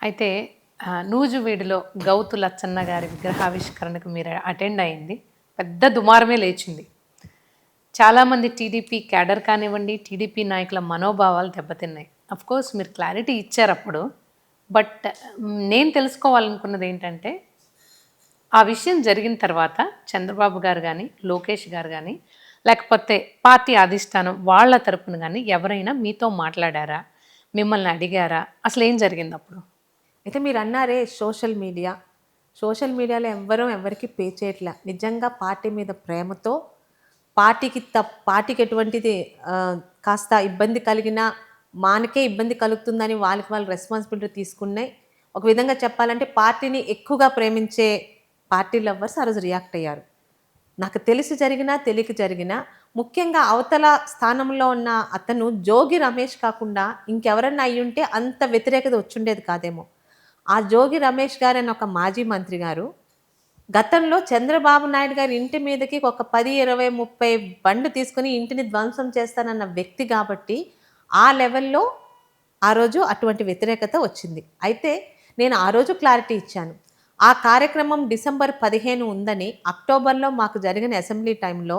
అయితే నూజివీడులో గౌతు లచ్చన్న గారి విగ్రహావిష్కరణకు మీరు అటెండ్ అయింది. పెద్ద దుమారమే లేచింది. చాలామంది టీడీపీ క్యాడర్ కానివ్వండి, టీడీపీ నాయకుల మనోభావాలు దెబ్బతిన్నాయి. కోర్స్ మీరు క్లారిటీ ఇచ్చారు అప్పుడు. బట్ నేను తెలుసుకోవాలనుకున్నది ఏంటంటే, ఆ విషయం జరిగిన తర్వాత చంద్రబాబు గారు కానీ, లోకేష్ గారు కానీ, లేకపోతే పార్టీ అధిష్టానం వాళ్ళ తరపున కానీ ఎవరైనా మీతో మాట్లాడారా? మిమ్మల్ని అడిగారా? అసలు ఏం జరిగింది అప్పుడు? అయితే మీరు అన్నారే సోషల్ మీడియాలో ఎవ్వరూ ఎవరికి పే చేయట్లే. నిజంగా పార్టీ మీద ప్రేమతో పార్టీకి ఎటువంటిది కాస్త ఇబ్బంది కలిగినా మానకే ఇబ్బంది కలుగుతుందని వాళ్ళకి వాళ్ళు రెస్పాన్సిబిలిటీ తీసుకున్నాయి. ఒక విధంగా చెప్పాలంటే పార్టీని ఎక్కువగా ప్రేమించే పార్టీ లవ్వర్స్ ఆ రోజు రియాక్ట్ అయ్యారు. నాకు తెలిసి జరిగినా తెలియక జరిగినా ముఖ్యంగా అవతల స్థానంలో ఉన్న అతను జోగి రమేష్ కాకుండా ఇంకెవరన్నా అయ్యుంటే అంత వ్యతిరేకత వచ్చుండేది కాదేమో. ఆ జోగి రమేష్ గారు అని ఒక మాజీ మంత్రి గారు గతంలో చంద్రబాబు నాయుడు గారి ఇంటి మీదకి ఒక 10, 20, 30 బండ్లు తీసుకుని ఇంటిని ధ్వంసం చేస్తానన్న వ్యక్తి కాబట్టి ఆ లెవెల్లో ఆ రోజు అటువంటి వ్యతిరేకత వచ్చింది. అయితే నేను ఆ రోజు క్లారిటీ ఇచ్చాను. ఆ కార్యక్రమం డిసెంబర్ 15 ఉందని అక్టోబర్లో మాకు జరిగిన అసెంబ్లీ టైంలో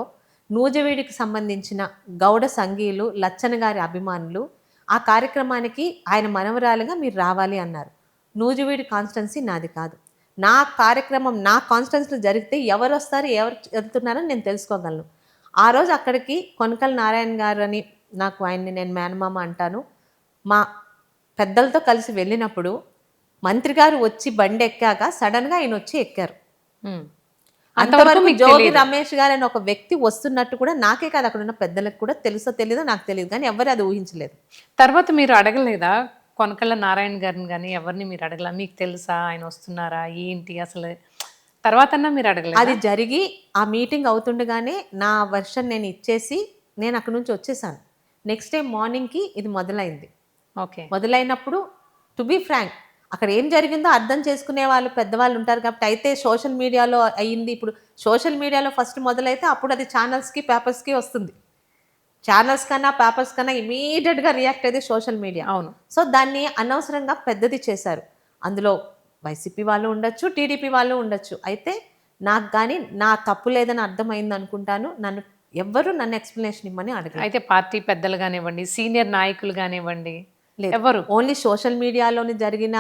నూజివీడికి సంబంధించిన గౌడ సంఘీయులు, లచ్చన గారి అభిమానులు ఆ కార్యక్రమానికి ఆయన మనవరాలుగా మీరు రావాలి అన్నారు. నూజివీడి కాన్స్టిట్యున్సీ నాది కాదు. నా కార్యక్రమం నా కాన్స్టిట్యున్సీలో జరిగితే ఎవరు వస్తారు, ఎవరు వెళ్తున్నారని నేను తెలుసుకోగలను. ఆ రోజు అక్కడికి కొనకల నారాయణ గారు అని నాకు ఆయన్ని నేను మేనమామ అంటాను. మా పెద్దలతో కలిసి వెళ్ళినప్పుడు మంత్రి గారు వచ్చి బండి ఎక్కాక సడన్గా ఆయన వచ్చి ఎక్కారు. అంతవరకు జోగి రమేష్ గారు అని ఒక వ్యక్తి వస్తున్నట్టు కూడా నాకే కాదు అక్కడ ఉన్న పెద్దలకు కూడా తెలుసో తెలీదో నాకు తెలియదు, కానీ ఎవరు అది ఊహించలేదు. తర్వాత మీరు అడగలేదా కొనకళ్ళ నారాయణ గారిని కానీ ఎవరిని మీరు అడగలా? మీకు తెలుసా ఆయన వస్తున్నారా ఏంటి అసలు? తర్వాత మీరు అడగలేదు? అది జరిగి ఆ మీటింగ్ అవుతుండగానే నా వర్షన్ నేను ఇచ్చేసి నేను అక్కడ నుంచి వచ్చేసాను. నెక్స్ట్ డే మార్నింగ్కి ఇది మొదలైంది. ఓకే. మొదలైనప్పుడు టు బీ ఫ్రాంక్ అక్కడ ఏం జరిగిందో అర్థం చేసుకునే వాళ్ళు పెద్దవాళ్ళు ఉంటారు కాబట్టి. అయితే సోషల్ మీడియాలో అయ్యింది. ఇప్పుడు సోషల్ మీడియాలో ఫస్ట్ మొదలైతే అప్పుడు అది ఛానల్స్కి పేపర్స్కి వస్తుంది. ఛానల్స్ కన్నా పేపర్స్ కన్నా ఇమీడియట్గా రియాక్ట్ అయితే సోషల్ మీడియా. అవును. సో దాన్ని అనవసరంగా పెద్దది చేశారు. అందులో వైసీపీ వాళ్ళు ఉండొచ్చు, టీడీపీ వాళ్ళు ఉండొచ్చు. అయితే నాకు కానీ నా తప్పు లేదని అర్థమైంది అనుకుంటాను. నన్ను ఎక్స్ప్లెనేషన్ ఇమ్మని అడగలేదు. అయితే పార్టీ పెద్దలు కానివ్వండి, సీనియర్ నాయకులు కానివ్వండి, ఎవరు ఓన్లీ సోషల్ మీడియాలోని జరిగిన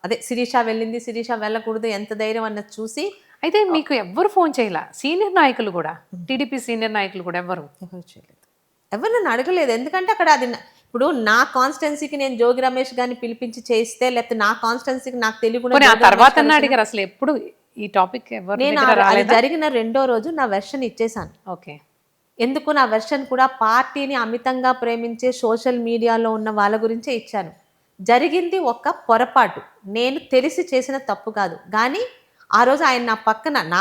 అదే శిరీష వెళ్ళింది, శిరీష వెళ్ళకూడదు, ఎంత ధైర్యం అన్నది చూసి. అయితే మీకు ఎవ్వరు ఫోన్ చేయాల? సీనియర్ నాయకులు కూడా, టీడీపీ సీనియర్ నాయకులు కూడా ఎవరు చేయలేదు. ఎవరు నన్ను అడగలేదు. ఎందుకంటే అక్కడ అది ఇప్పుడు నా కాన్స్టిట్యున్సీకి నేను జోగి రమేష్ గారిని పిలిపించి చేస్తే, లేకపోతే నా కాన్స్టిట్యున్సీకి నాకు తెలియకుండా తర్వాత అడిగారు అసలు ఎప్పుడు ఈ టాపిక్ ఎవరు? నేను అది జరిగిన రెండో రోజు నా వెర్షన్ ఇచ్చేసాను. ఓకే. ఎందుకు నా వెర్షన్ కూడా పార్టీని అమితంగా ప్రేమించే సోషల్ మీడియాలో ఉన్న వాళ్ళ గురించే ఇచ్చాను. జరిగింది ఒక పొరపాటు, నేను తెలిసి చేసిన తప్పు కాదు. కానీ ఆ రోజు ఆయన నా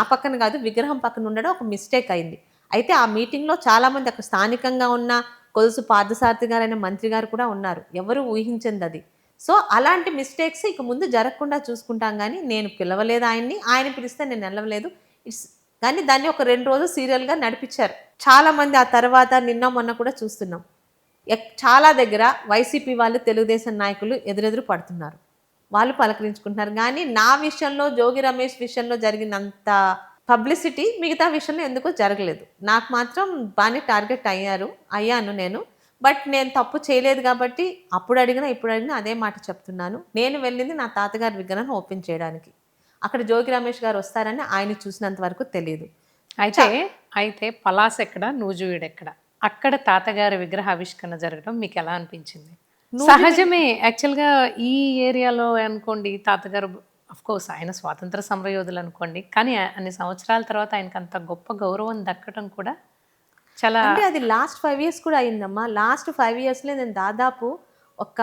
పక్కన కాదు విగ్రహం పక్కన ఉండడం ఒక మిస్టేక్ అయింది. అయితే ఆ మీటింగ్లో చాలామంది అక్కడ స్థానికంగా ఉన్న కొలుసు పార్థసారథి గారు అనే మంత్రి గారు కూడా ఉన్నారు. ఎవరు ఊహించింది అది. సో అలాంటి మిస్టేక్స్ ఇక ముందు జరగకుండా చూసుకుంటాం. కానీ నేను పిలవలేదు ఆయన్ని, ఆయన పిలిస్తే నేను వెళ్ళలేదు. కానీ దాన్ని ఒక 2 రోజులు సీరియల్గా నడిపించారు చాలామంది. ఆ తర్వాత నిన్న మొన్న కూడా చూస్తున్నాం చాలా దగ్గర వైసీపీ వాళ్ళు తెలుగుదేశం నాయకులు ఎదురెదురు పడుతున్నారు, వాళ్ళు పలకరించుకుంటున్నారు. కానీ నా విషయంలో జోగి రమేష్ విషయంలో జరిగినంత పబ్లిసిటీ మిగతా విషయంలో ఎందుకో జరగలేదు. నాకు మాత్రం బాగానే టార్గెట్ అయ్యాను నేను. బట్ నేను తప్పు చేయలేదు కాబట్టి అప్పుడు అడిగినా ఇప్పుడు అడిగినా అదే మాట చెప్తున్నాను. నేను వెళ్ళింది నా తాతగారి విగ్రహం ఓపెన్ చేయడానికి. అక్కడ జోగి రమేష్ గారు వస్తారని ఆయన చూసినంత వరకు తెలియదు. అయితే పలాస్ ఎక్కడ, నూజివీడు ఎక్కడ, అక్కడ తాతగారి విగ్రహ ఆవిష్కరణ జరగడం మీకు ఎలా అనిపించింది? సహజమే. యాక్చువల్గా ఈ ఏరియాలో అనుకోండి తాతగారు కోర్స్ ఆయన స్వాతంత్ర సమరయోధులు అనుకోండి, కానీ అన్ని సంవత్సరాల తర్వాత ఆయనకు అంత గొప్ప గౌరవం దక్కడం కూడా చాలా. అంటే అది లాస్ట్ 5 years కూడా అయిందమ్మా. లాస్ట్ 5 yearsలో నేను దాదాపు ఒక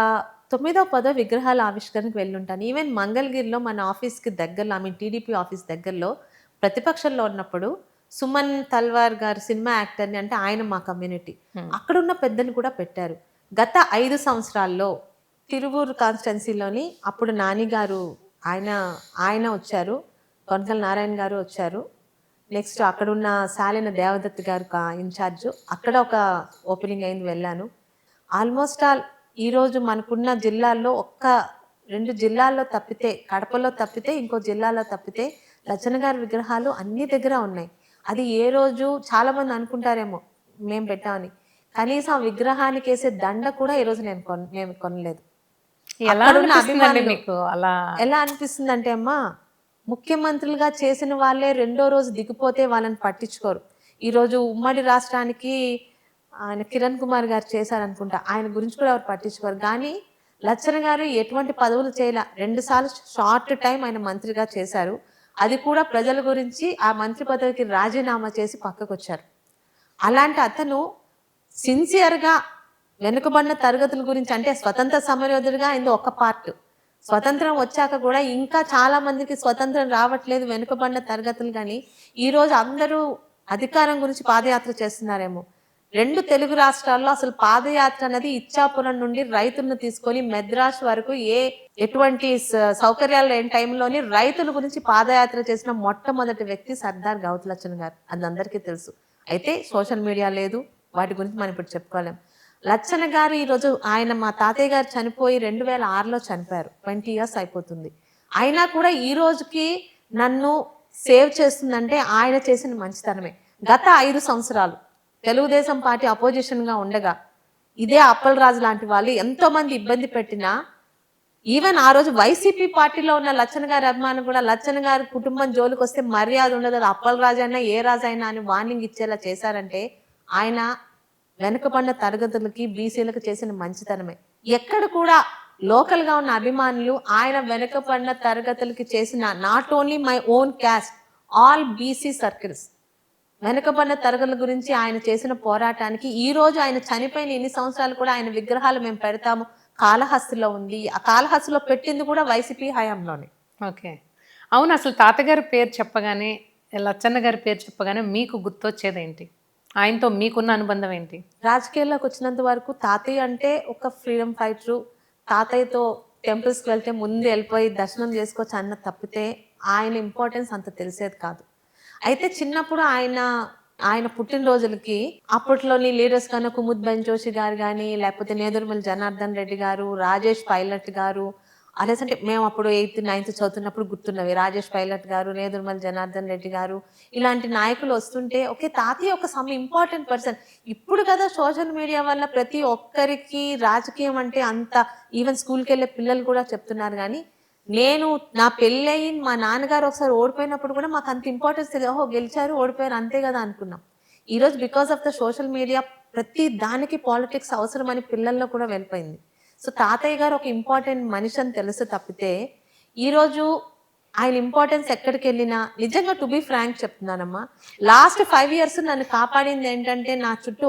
9వ 10వ విగ్రహాల ఆవిష్కరణకు వెళ్ళుంటాను. ఈవెన్ మంగళగిరిలో మన ఆఫీస్కి దగ్గరలో, టీడీపీ ఆఫీస్ దగ్గరలో ప్రతిపక్షంలో ఉన్నప్పుడు సుమన్ తల్వార్ గారు సినిమా యాక్టర్ని, అంటే ఆయన మా కమ్యూనిటీ, అక్కడున్న పెద్దలు కూడా పెట్టారు. గత 5 సంవత్సరాల్లో తిరువూరు కాన్స్టిట్యున్సీలోని అప్పుడు నాని గారు ఆయన వచ్చారు, కొనకల నారాయణ గారు వచ్చారు. నెక్స్ట్ అక్కడున్న శాలిన దేవదత్ గారు ఇన్ఛార్జ్, అక్కడ ఒక ఓపెనింగ్ అయింది, వెళ్ళాను. ఆల్మోస్ట్ ఆల్ ఈరోజు మనకున్న జిల్లాల్లో ఒక్క 2 జిల్లాల్లో తప్పితే, కడపలో తప్పితే, ఇంకో జిల్లాలో తప్పితే లచ్చన్న గారి విగ్రహాలు అన్ని దగ్గర ఉన్నాయి. అది ఏ రోజు చాలామంది అనుకుంటారేమో మేము పెట్టామని. కనీసం ఆ విగ్రహానికేసే దండ కూడా ఈరోజు మేము కొనలేదు. ఎలా అక్కడున్న అనిపిస్తుందండి అభిమానులు మీకు అలా? ఎలా అనిపిస్తుందంటే అమ్మా, ముఖ్యమంత్రులుగా చేసిన వాళ్ళే రెండో రోజు దిగిపోతే వాళ్ళని పట్టించుకోరు. ఈరోజు ఉమ్మడి రాష్ట్రానికి ఆయన కిరణ్ కుమార్ గారు చేశారనుకుంటా. ఆయన గురించి కూడా ఎవరు పట్టించుకోరు. కానీ లచ్చన్న గారు ఎటువంటి పదవులు చేయలా. 2 సార్లు షార్ట్ టైం ఆయన మంత్రిగా చేశారు. అది కూడా ప్రజల గురించి ఆ మంత్రి పదవికి రాజీనామా చేసి పక్కకొచ్చారు. అలాంటి అతను సిన్సియర్‌గా వెనుకబడిన తరగతుల గురించి అంటే స్వతంత్ర సమరయోధుడిగా ఆయనది ఒక పార్ట్. స్వతంత్రం వచ్చాక కూడా ఇంకా చాలా మందికి స్వతంత్రం రావట్లేదు వెనుకబడిన తరగతులు గాని, ఈరోజు అందరూ అధికారం గురించి పాదయాత్ర చేస్తున్నారేమో. 2 తెలుగు రాష్ట్రాల్లో అసలు పాదయాత్ర అనేది ఇచ్చాపురం నుండి రైతులను తీసుకొని మెద్రాస్ వరకు ఎటువంటి సౌకర్యాలు లేని టైంలోని రైతుల గురించి పాదయాత్ర చేసిన మొట్టమొదటి వ్యక్తి సర్దార్ గౌతులచ్చన్ గారు. అది అందరికీ తెలుసు. అయితే సోషల్ మీడియా లేదు. వాటి గురించి మనం ఇప్పుడు చెప్పుకోలేం. లచ్చన్న గారు ఈరోజు ఆయన మా తాతయ్య గారు చనిపోయి 2006లో చనిపోయారు. 20 ఇయర్స్ అయిపోతుంది. అయినా కూడా ఈ రోజుకి నన్ను సేవ్ చేస్తుందంటే ఆయన చేసిన మంచితనమే. గత 5 సంవత్సరాలు తెలుగుదేశం పార్టీ అపోజిషన్గా ఉండగా ఇదే అప్పలరాజు లాంటి వాళ్ళు ఎంతో మంది ఇబ్బంది పెట్టినా ఈవెన్ ఆ రోజు వైసీపీ పార్టీలో ఉన్న లచ్చన్న గారి అభిమానులు కూడా లచ్చన్న గారి కుటుంబం జోలికి వస్తే మర్యాద ఉండదు, అది అప్పలరాజు అయినా ఏ రాజైనా అని వార్నింగ్ ఇచ్చేలా చేశారంటే ఆయన వెనుకబడిన తరగతులకి బీసీలకు చేసిన మంచితనమే. ఎక్కడ కూడా లోకల్ గా ఉన్న అభిమానులు ఆయన వెనుకబడిన తరగతులకి చేసిన not only my own caste, all BC circles వెనుకబడిన తరగతుల గురించి ఆయన చేసిన పోరాటానికి ఈ రోజు ఆయన చనిపోయిన ఇన్ని సంవత్సరాలు కూడా ఆయన విగ్రహాలు మేము పెడతాము. కాళహస్తిలో ఉంది. ఆ కాళహస్తిలో పెట్టింది కూడా వైసీపీ హయాంలోనే. ఓకే. అవును. అసలు తాతగారి పేరు చెప్పగానే, లచ్చన్న గారి పేరు చెప్పగానే మీకు గుర్తొచ్చేదేంటి? ఆయనతో మీకున్న అనుబంధం ఏంటి? రాజకీయాల్లోకి వచ్చినంత వరకు తాతయ్య అంటే ఒక ఫ్రీడమ్ ఫైటరు. తాతయ్యతో టెంపుల్స్కి వెళ్తే ముందు వెళ్ళిపోయి దర్శనం చేసుకోవచ్చు అన్న తప్పితే ఆయన ఇంపార్టెన్స్ అంత తెలిసేది కాదు. అయితే చిన్నప్పుడు ఆయన పుట్టినరోజులకి అప్పట్లోని లీడర్స్ కన్నా కుముద్ బెంజోషి గారు కానీ, లేకపోతే నేదురుమల్లి జనార్దన్ రెడ్డి గారు, రాజేష్ పైలట్ గారు, అదేస్ అంటే మేము అప్పుడు 8th 9th చదువుతున్నప్పుడు గుర్తున్నవి. రాజేష్ పైలట్ గారు, నేదురుమల్లి జనార్దన్ రెడ్డి గారు, ఇలాంటి నాయకులు వస్తుంటే ఓకే తాతయ్య ఒక సమ్ ఇంపార్టెంట్ పర్సన్. ఇప్పుడు కదా సోషల్ మీడియా వల్ల ప్రతి ఒక్కరికి రాజకీయం అంటే అంత, ఈవెన్ స్కూల్కి వెళ్ళే పిల్లలు కూడా చెప్తున్నారు. కానీ నేను నా పెళ్ళయి మా నాన్నగారు ఒకసారి ఓడిపోయినప్పుడు కూడా మాకు అంత ఇంపార్టెన్స్ తెలియదు. ఓహో గెలిచారు ఓడిపోయారు అంతే కదా అనుకున్నాం. ఈరోజు because of the social media ప్రతి దానికి పాలిటిక్స్ అవసరమని పిల్లల్లో కూడా వెళ్ళిపోయింది. సో తాతయ్య గారు ఒక ఇంపార్టెంట్ మనిషి అని తెలుసు తప్పితే ఈరోజు ఆయన ఇంపార్టెన్స్ ఎక్కడికి వెళ్ళినా నిజంగా టు బి ఫ్రాంక్ చెప్తున్నానమ్మా, లాస్ట్ 5 years నన్ను కాపాడింది ఏంటంటే నా చుట్టూ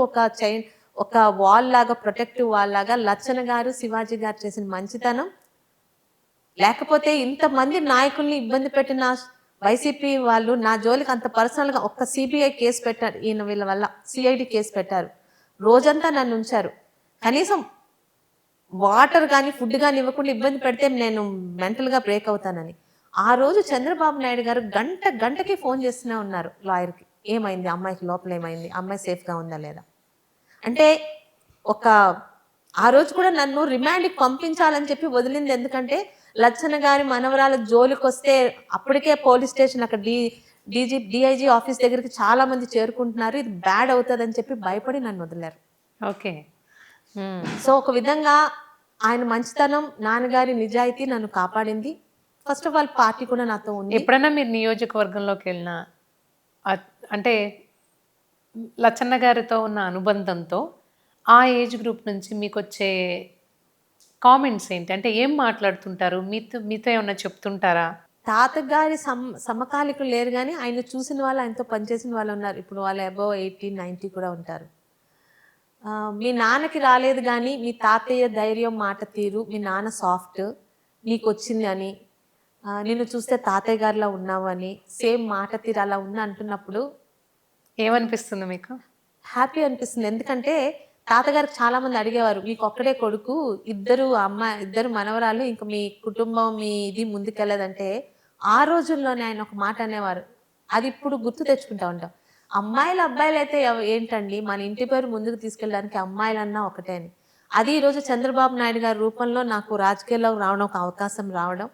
ఒక వాల్ లాగా, ప్రొటెక్టివ్ వాల్ లాగా లచ్చన్న గారు, శివాజీ గారు చేసిన మంచితనం. లేకపోతే ఇంతమంది నాయకుల్ని ఇబ్బంది పెట్టిన వైసీపీ వాళ్ళు నా జోలికి అంత పర్సనల్గా ఒక్క సిబిఐ కేసు పెట్టారు. వీళ్ళ వల్ల సిఐడి కేసు పెట్టారు. రోజంతా నన్ను ఉంచారు. కనీసం వాటర్ కానీ ఫుడ్ కానీ ఇవ్వకుండా ఇబ్బంది పెడితే నేను మెంటల్గా బ్రేక్ అవుతానని. ఆ రోజు చంద్రబాబు నాయుడు గారు గంటకి ఫోన్ చేస్తూనే ఉన్నారు లాయర్కి. ఏమైంది అమ్మాయికి, లోపల ఏమైంది, అమ్మాయి సేఫ్గా ఉందా లేదా అంటే ఆ రోజు కూడా నన్ను రిమాండ్కి పంపించాలని చెప్పి వదిలింది. ఎందుకంటే లచ్చన్న గారి మనవరాల జోలికి వస్తే అప్పటికే పోలీస్ స్టేషన్ అక్కడ డిఐజీ ఆఫీస్ దగ్గరికి చాలా మంది చేరుకుంటున్నారు, ఇది బ్యాడ్ అవుతుంది అని చెప్పి భయపడి నన్ను వదిలారు. ఓకే. సో ఒక విధంగా ఆయన మంచితనం, నాన్నగారి నిజాయితీ నన్ను కాపాడింది. ఫస్ట్ ఆఫ్ ఆల్ పార్టీ కూడా నాతో ఉంది. ఎప్పుడైనా మీరు నియోజకవర్గంలోకి వెళ్ళినా అంటే లచ్చన్న గారితో ఉన్న అనుబంధంతో ఆ ఏజ్ గ్రూప్ నుంచి మీకు వచ్చే కామెంట్స్ ఏంటి? అంటే ఏం మాట్లాడుతుంటారు? మీతో ఏమన్నా చెప్తుంటారా? తాతగారి సమకాలికులు లేరు కానీ ఆయన చూసిన వాళ్ళు, ఆయనతో పనిచేసిన వాళ్ళు ఉన్నారు. ఇప్పుడు వాళ్ళు అబౌవ్ 80, 90 కూడా ఉంటారు. మీ నాన్నకి రాలేదు కానీ మీ తాతయ్య ధైర్యం, మాట తీరు, మీ నాన్న సాఫ్ట్ నీకు వచ్చింది అని, నిన్ను చూస్తే తాతయ్య గారిలా ఉన్నావు అని, సేమ్ మాట తీరు అలా ఉన్నా అంటున్నప్పుడు ఏమనిపిస్తుంది మీకు? హ్యాపీ అనిపిస్తుంది. ఎందుకంటే తాతగారికి చాలా మంది అడిగేవారు, మీకు ఒక్కడే కొడుకు, ఇద్దరు మనవరాలు, ఇంకా మీ కుటుంబం మీ ఇది ముందుకెళ్ళదంటే ఆ రోజుల్లోనే ఆయన ఒక మాట అనేవారు. అది ఇప్పుడు గుర్తు తెచ్చుకుంటా ఉంటాం. అమ్మాయిలు అబ్బాయిలు అయితే ఏంటండి, మన ఇంటి పేరు ముందుకు తీసుకెళ్ళడానికి అమ్మాయిలన్నా ఒకటే అని. అది ఈరోజు చంద్రబాబు నాయుడు గారి రూపంలో నాకు రాజకీయాల్లోకి రావడం, ఒక అవకాశం రావడం.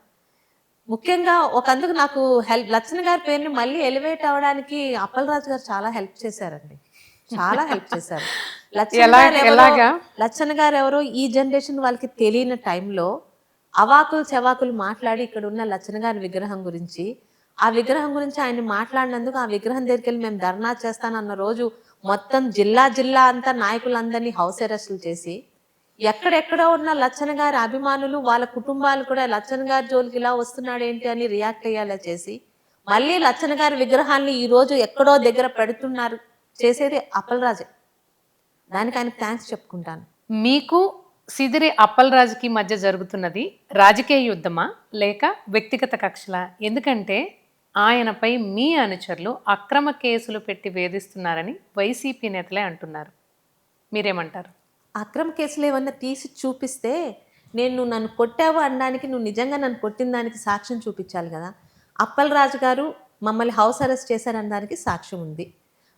ముఖ్యంగా ఒకందుకు నాకు లచ్చన్న గారి పేరుని మళ్ళీ ఎలివేట్ అవ్వడానికి అప్పలరాజు గారు చాలా హెల్ప్ చేశారండి. చాలా హెల్ప్ చేశారు. ఎలాగా? లచ్చన్న గారెవరో ఈ జనరేషన్ వాళ్ళకి తెలియని టైంలో అవాకులు చెవాకులు మాట్లాడి ఇక్కడున్న లచ్చన్న గారి విగ్రహం గురించి, ఆ విగ్రహం గురించి ఆయన మాట్లాడినందుకు ఆ విగ్రహం దగ్గరికెళ్ళి మేము ధర్నా చేస్తానన్న రోజు మొత్తం జిల్లా అంతా నాయకులందరినీ హౌస్ అరెస్టులు చేసి, ఎక్కడెక్కడో ఉన్న లచ్చన్న గారి అభిమానులు, వాళ్ళ కుటుంబాలు కూడా లచ్చన్న గారి జోలికి ఇలా వస్తున్నాడేంటి అని రియాక్ట్ అయ్యేలా చేసి, మళ్ళీ లచ్చన్న గారి విగ్రహాన్ని ఈ రోజు ఎక్కడో దగ్గర పెడుతున్నారు. చేసేది అప్పలరాజే. దానికి ఆయనకు థ్యాంక్స్ చెప్పుకుంటాను. మీకు సిదిరి అప్పలరాజుకి మధ్య జరుగుతున్నది రాజకీయ యుద్ధమా లేక వ్యక్తిగత కక్షలా? ఎందుకంటే ఆయనపై మీ అనుచరులు అక్రమ కేసులు పెట్టి వేధిస్తున్నారని వైసీపీ నేతలే అంటున్నారు. మీరేమంటారు? అక్రమ కేసులు ఏమన్నా తీసి చూపిస్తే, నువ్వు నన్ను కొట్టావు అనడానికి, నువ్వు నిజంగా నన్ను కొట్టిన దానికి సాక్ష్యం చూపించాలి కదా. అప్పలరాజు గారు మమ్మల్ని హౌస్ అరెస్ట్ చేశారనడానికి సాక్ష్యం ఉంది.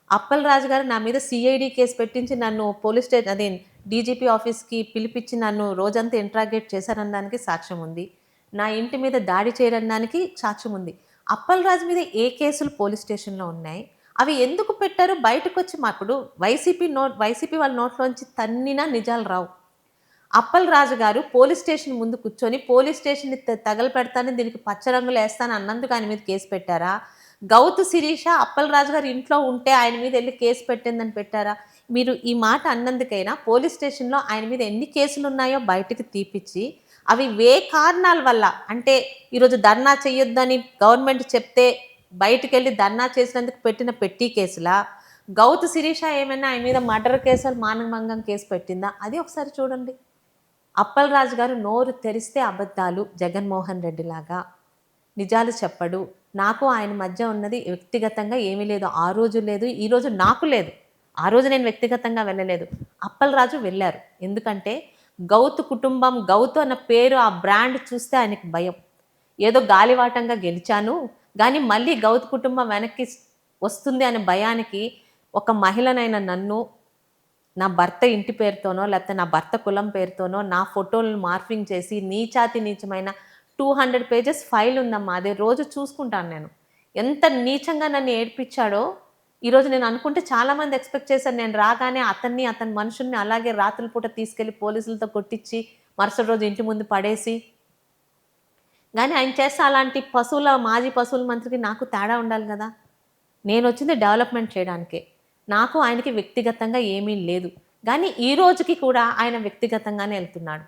అప్పలరాజు గారు నా మీద సిఐడి కేసు పెట్టించి నన్ను పోలీస్ స్టేషన్ అదే డీజీపీ ఆఫీస్కి పిలిపించి నన్ను రోజంతా ఇంట్రాగేట్ చేశారనడానికి సాక్ష్యం ఉంది. నా ఇంటి మీద దాడి చేయడానికి సాక్ష్యం ఉంది. అప్పలరాజు మీద ఏ కేసులు పోలీస్ స్టేషన్లో ఉన్నాయి, అవి ఎందుకు పెట్టారు బయటకు వచ్చి మాకుడు వైసీపీ వాళ్ళ నోట్లోంచి తన్నినా నిజాలు రావు. అప్పలరాజు గారు పోలీస్ స్టేషన్ ముందు కూర్చొని పోలీస్ స్టేషన్ని తగలపెడతాను, దీనికి పచ్చరంగులు వేస్తాను అన్నందుకు ఆయన మీద కేసు పెట్టారా? గౌతు శిరీష అప్పలరాజు గారు ఇంట్లో ఉంటే ఆయన మీద వెళ్ళి కేసు పెట్టిందని పెట్టారా? మీరు ఈ మాట అన్నందుకైనా పోలీస్ స్టేషన్లో ఆయన మీద ఎన్ని కేసులు ఉన్నాయో బయటకు తీపిచ్చి, అవి కారణాల వల్ల, అంటే ఈరోజు ధర్నా చెయ్యొద్దని గవర్నమెంట్ చెప్తే బయటకెళ్ళి ధర్నా చేసినందుకు పెట్టిన పెట్టి కేసులా? గౌతు శిరీష ఏమైనా ఆయన మీద మర్డర్ కేసులు, మానభంగం కేసు పెట్టిందా? అది ఒకసారి చూడండి. అప్పలరాజు గారు నోరు తెరిస్తే అబద్ధాలు, జగన్మోహన్ రెడ్డి లాగా నిజాలు చెప్పడు. నాకు ఆయన మధ్య ఉన్నది వ్యక్తిగతంగా ఏమీ లేదు. ఆ రోజు లేదు, ఈ రోజు నాకు లేదు. ఆ రోజు నేను వ్యక్తిగతంగా వెళ్ళలేదు. అప్పలరాజు వెళ్ళారు. ఎందుకంటే గౌతు కుటుంబం, గౌతు అన్న పేరు, ఆ బ్రాండ్ చూస్తే ఆయనకి భయం. ఏదో గాలివాటంగా గెలిచాను కానీ మళ్ళీ గౌతు కుటుంబం వెనక్కి వస్తుంది అనే భయానికి ఒక మహిళనైన నన్ను, నా భర్త ఇంటి పేరుతోనో లేకపోతే నా భర్త కులం పేరుతోనో నా ఫోటోలను మార్ఫింగ్ చేసి నీచాతి నీచమైన 200 పేజెస్ ఫైల్ ఉందమ్మా. అదే రోజు చూసుకుంటాను నేను. ఎంత నీచంగా నన్ను ఏడ్పించాడో ఈరోజు నేను అనుకుంటే చాలామంది ఎక్స్పెక్ట్ చేశారు, నేను రాగానే అతన్ని మనుషుల్ని అలాగే రాత్రుల పూట తీసుకెళ్ళి పోలీసులతో కొట్టించి మరుసటి రోజు ఇంటి ముందు పడేసి, కానీ ఆయన చేస్తే అలాంటి మాజీ పశువుల మంత్రికి నాకు తేడా ఉండాలి కదా. నేను వచ్చింది డెవలప్మెంట్ చేయడానికే. నాకు ఆయనకి వ్యక్తిగతంగా ఏమీ లేదు. కానీ ఈ రోజుకి కూడా ఆయన వ్యక్తిగతంగానే వెళ్తున్నాడు.